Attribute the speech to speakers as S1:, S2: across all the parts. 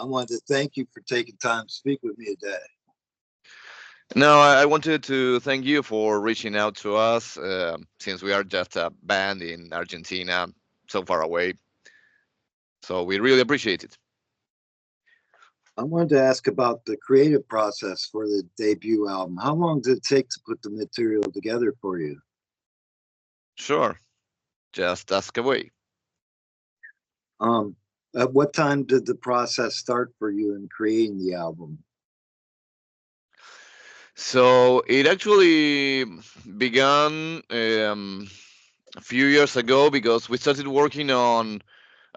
S1: I wanted to thank you for taking time to speak with me today.
S2: No, I wanted to thank you for reaching out to us since we are just a band in Argentina, so far away. So we really appreciate it.
S1: I wanted to ask about the creative process for the debut album. How long did it take to put the material together for you?
S2: Sure, just ask away.
S1: Um, at what time did the process start for you in creating the album?
S2: So it actually began a few years ago because we started working on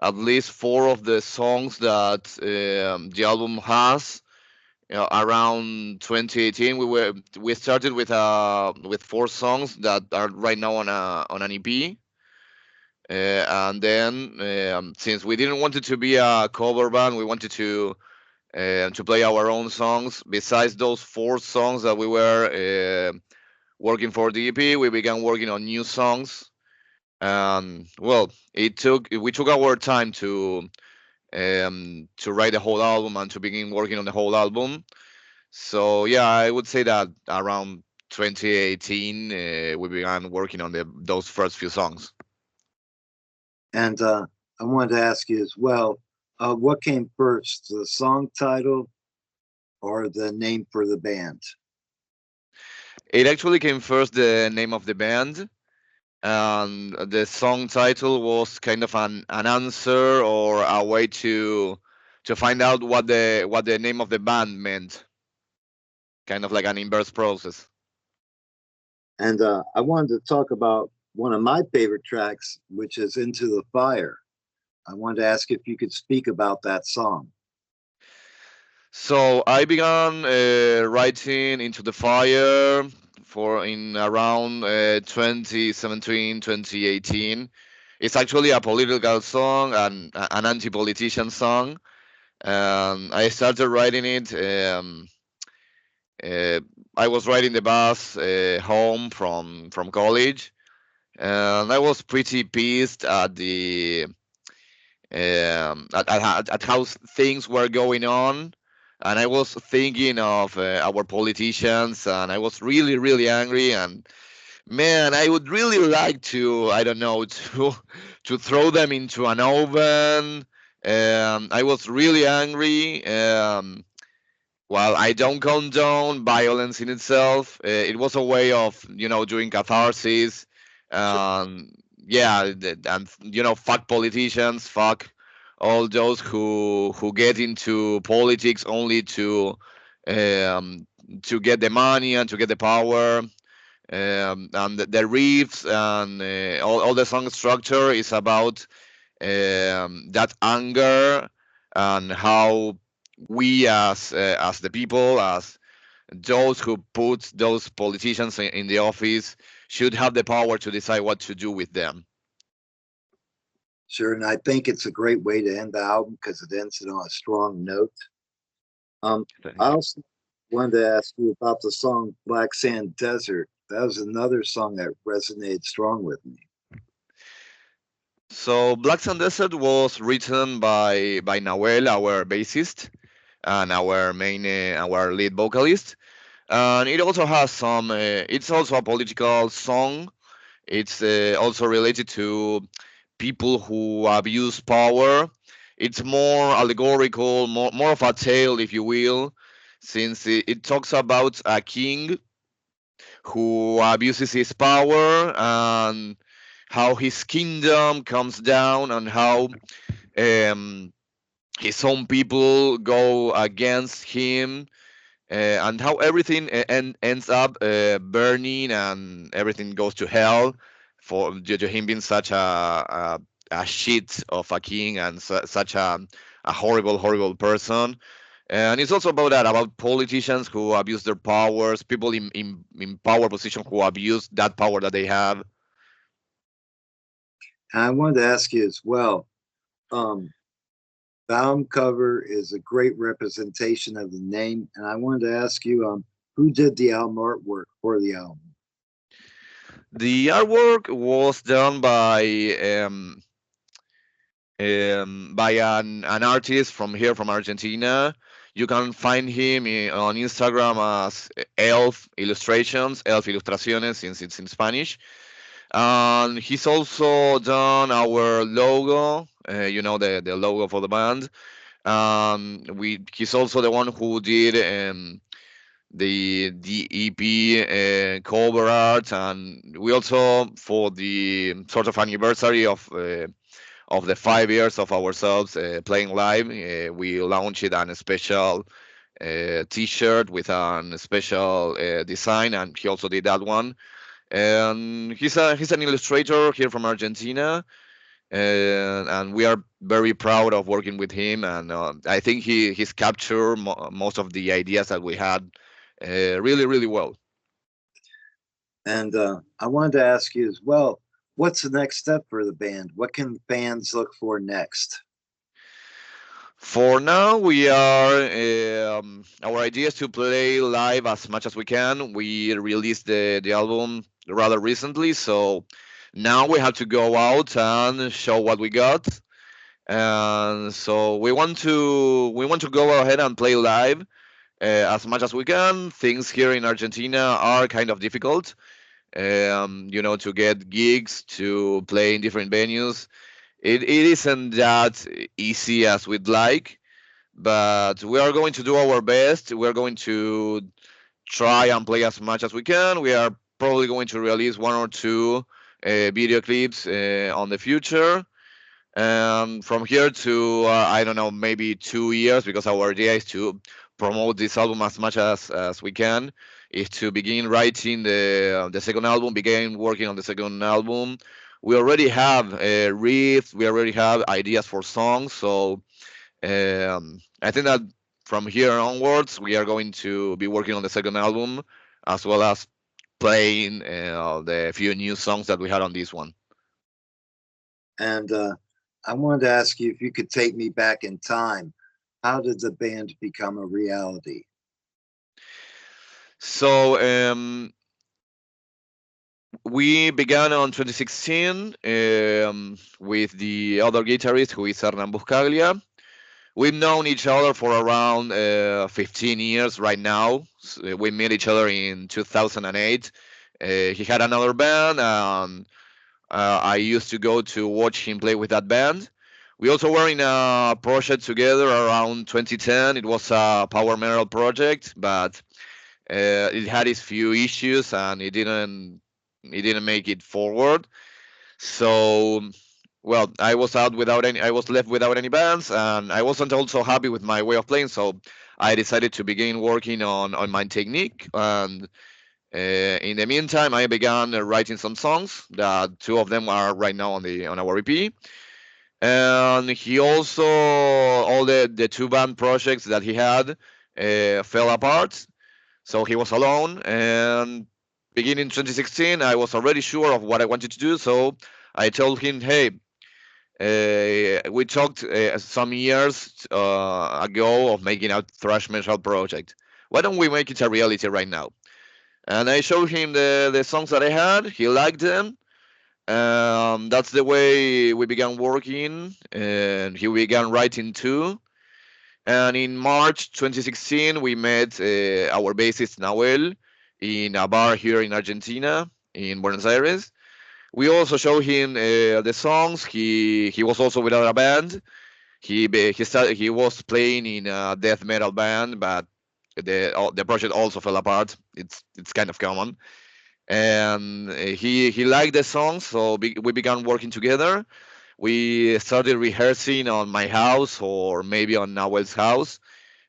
S2: at least four of the songs that the album has. Around 2018, we started with four songs that are right now on an EP. And then since we didn't want it to be a cover band, we wanted to play our own songs. Besides those four songs that we were working for the EP, we began working on new songs. And well, it took we took our time to write the whole album and to begin working on the whole album. So yeah, I would say that around 2018 we began working on those first few songs.
S1: And I wanted to ask you as well, what came first, the song title or the name for the band?
S2: It actually came first, the name of the band, and the song title was kind of an answer or a way to find out what the name of the band meant, kind of like an inverse process.
S1: And I wanted to talk about one of my favorite tracks, which is Into the Fire. I wanted to ask if you could speak about that song.
S2: So I began writing Into the Fire for in around 2017, 2018. It's actually a political song and an anti-politician song. I started writing it. Uh, I was riding the bus home from college, and I was pretty pissed at the at how things were going on, and I was thinking of our politicians, and I was really really angry. And man, I would really like to, I don't know, to throw them into an oven. I was really angry. While I don't condone violence in itself, it was a way of doing catharsis.
S1: Sure.
S2: Yeah, and fuck politicians, fuck all those who get into politics only um, to get the money and to get the power. And the riffs and all the song structure is about that anger and how we as the people, as those who put those politicians in the office, should have the power to decide what to do with them.
S1: Sure. And I think it's a great way to end the album because it ends it on a strong note. I
S2: Thank you.
S1: also wanted to ask you about the song Black Sand Desert. That was another song that resonated strong with me.
S2: So Black Sun Desert was written by Nahuel, our bassist, and our lead vocalist. And it also has some. It's also a political song. It's also related to people who abuse power. It's more allegorical, more of a tale, if you will, since it talks about a king who abuses his power and how his kingdom comes down and how um, his own people go against him and how everything ends up burning and everything goes to hell for due to him being such a shit of a king and such a horrible horrible person. And it's also about that, about politicians who abuse their powers, people in power position who abuse that power that they have.
S1: And I wanted to ask you as well. Um, the album cover is a great representation of the name, and I wanted to ask you, who did the album artwork for the album?
S2: The artwork was done by by an artist from here from Argentina. You can find him on Instagram as Elf Illustrations, Elf Ilustraciones, since it's in Spanish. And he's also done our logo, the logo for the band. He's also the one who did the EP cover art, and we also for the sort of anniversary of the 5 years of ourselves playing live, we launched an special T-shirt with a special design, and he also did that one. And he's an illustrator here from Argentina, and we are very proud of working with him. And I think he's captured most of the ideas that we had really really well.
S1: And I wanted to ask you as well, what's the next step for the band? What can fans look for next?
S2: For now, we are our idea is to play live as much as we can. We released the album rather recently, so now we have to go out and show what we got. And so we want to go ahead and play live as much as we can. Things here in Argentina are kind of difficult, to get gigs to play in different venues. It isn't that easy as we'd like, but we are going to do our best. We are going to try and play as much as we can. We are probably going to release one or two video clips on the future. And from here to I don't know, maybe 2 years, because our idea is to promote this album as much as we can, is to begin writing the second album, begin working on the second album. We already have riffs, we already have ideas for songs, so I think that from here onwards, we are going to be working on the second album, as well as playing the few new songs that we had on this one.
S1: And I wanted to ask you if you could take me back in time. How did the band become a reality?
S2: So we began on 2016 with the other guitarist, who is Hernan Buscaglia. We've known each other for around 15 years right now. We met each other in 2008. He had another band, and I used to go to watch him play with that band. We also were in a project together around 2010. It was a power metal project, but it had its few issues, and it didn't make it forward. So, well, I was left without any bands, and I wasn't also happy with my way of playing. So I decided to begin working on my technique. And in the meantime, I began writing some songs. That two of them are right now on our EP. And he also, all the two band projects that he had fell apart. So he was alone. And beginning 2016, I was already sure of what I wanted to do. So I told him, hey, we talked some years ago of making a thrash metal project. Why don't we make it a reality right now? And I showed him the songs that I had. He liked them. That's the way we began working, and he began writing too. And in March 2016, we met our bassist Nahuel in a bar here in Argentina, in Buenos Aires. We also showed him the songs. He was also without a band. He was playing in a death metal band, but the project also fell apart. It's kind of common. And he liked the songs, so we began working together. We started rehearsing on my house, or maybe on Nahuel's house.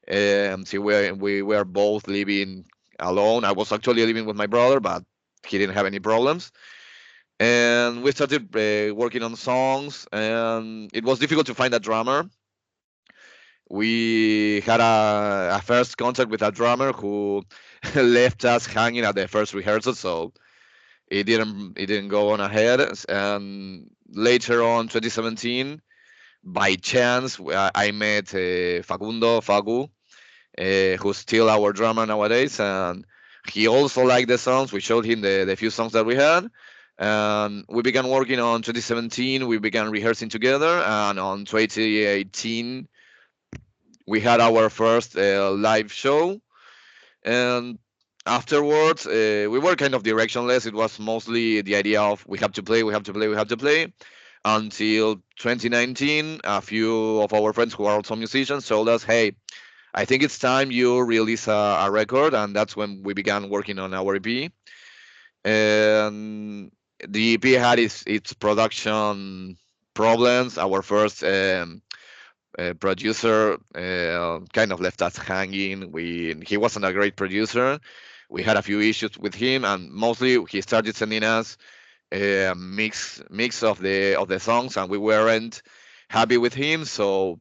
S2: So we were both living alone. I was actually living with my brother, but he didn't have any problems. And we started working on songs, and it was difficult to find a drummer. We had a first contact with a drummer who left us hanging at the first rehearsal, so it didn't go on ahead. And later on, 2017, by chance, I met Facundo Facu, who's still our drummer nowadays, and he also liked the songs. We showed him the few songs that we had, And we began working on 2017. We began rehearsing together, and on 2018 we had our first live show. And afterwards, we were kind of directionless. It was mostly the idea of we have to play, we have to play, we have to play. Until 2019, a few of our friends who are also musicians told us, "Hey, I think it's time you release a record," and that's when we began working on our EP. And the EP had its production problems. Our first producer kind of left us hanging. He wasn't a great producer. We had a few issues with him, and mostly he started sending us a mix of the songs, and we weren't happy with him. So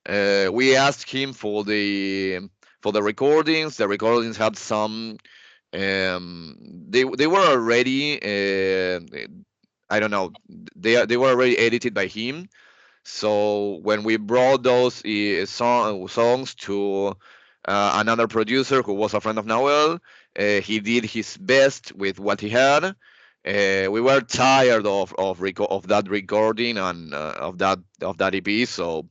S2: we asked him for the recordings. The recordings had some they were already I don't know, they were already edited by him. So when we brought those songs to another producer who was a friend of Noel, he did his best with what he had. We were tired of that recording and of that EP, so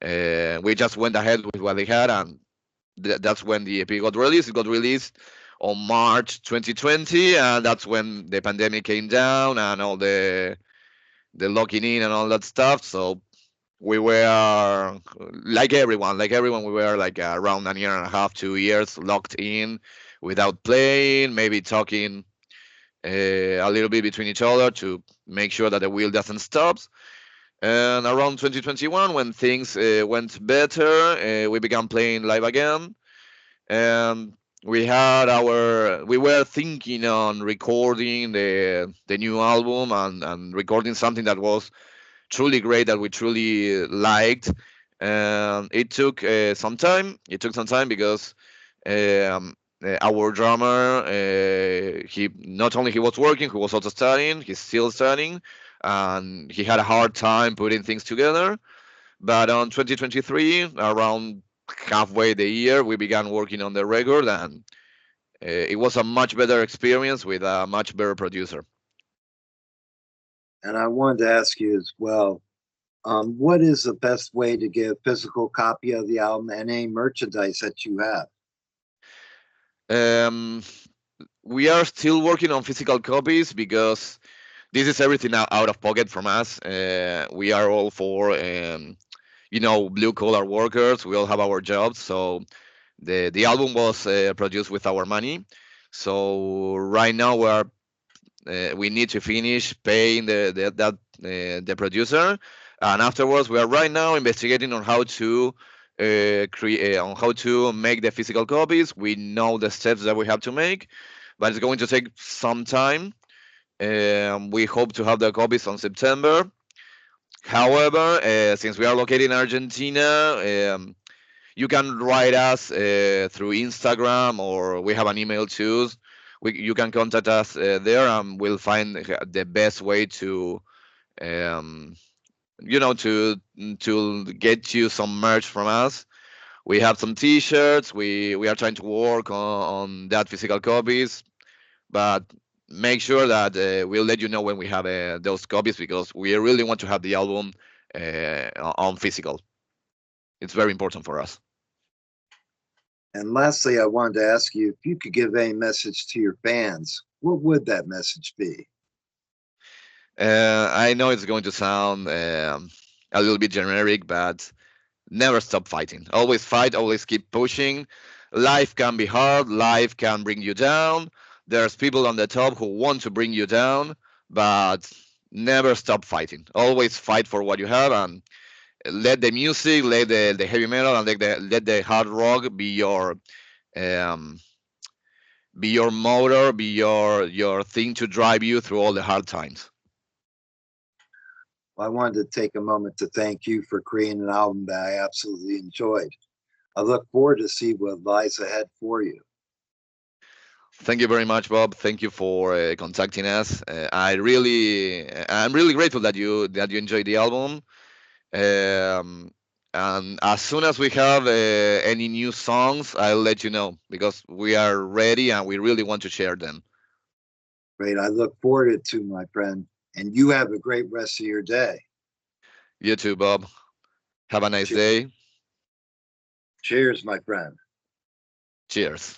S2: we just went ahead with what they had, and that's when the EP got released. It got released on March 2020, and that's when the pandemic came down and all the locking in and all that stuff. So we were like everyone, we were like around a year and a half, 2 years locked in without playing, maybe talking a little bit between each other to make sure that the wheel doesn't stop. And around 2021, when things went better, we began playing live again. And we were thinking on recording the new album and recording something that was truly great, that we truly liked. And it took some time because our drummer, he not only he was working, he was also studying. He's still studying, and he had a hard time putting things together. But on 2023, around halfway the year, we began working on the record, and it was a much better experience with a much better producer.
S1: And I wanted to ask you as well, what is the best way to get a physical copy of the album and any merchandise that you have?
S2: Um, we are still working on physical copies because this is everything out of pocket from us. We are all for blue collar workers. We all have our jobs, so the album was produced with our money. So right now we need to finish paying the producer, and afterwards we are right now investigating on how to create on how to make the physical copies. We know the steps that we have to make, but it's going to take some time. We hope to have the copies on September. However, since we are located in Argentina, you can write us through Instagram, or we have an email too. You can contact us there, and we'll find the best way to, um, to get you some merch from us. We have some T-shirts. We are trying to work on that physical copies, but make sure that we'll let you know when we have those copies, because we really want to have the album on physical. It's very important for us.
S1: And lastly, I wanted to ask you if you could give a message to your fans, what would that message be?
S2: I know it's going to sound a little bit generic, but never stop fighting. Always fight, always keep pushing. Life can be hard, life can bring you down. There's people on the top who want to bring you down, but never stop fighting. Always fight for what you have, and let the music, let the heavy metal, and let the hard rock um, be your motor, be your thing to drive you through all the hard times.
S1: Well, I wanted to take a moment to thank you for creating an album that I absolutely enjoyed. I look forward to see what lies ahead for you.
S2: Thank you very much, Bob. Thank you for contacting us. I'm really grateful that you enjoyed the album. Um, and as soon as we have any new songs, I'll let you know, because we are ready and we really want to share them.
S1: Great. I look forward to, my friend. And you have a great rest of your day.
S2: You too, Bob. Have a nice
S1: Che-
S2: day.
S1: Cheers, my friend.
S2: Cheers.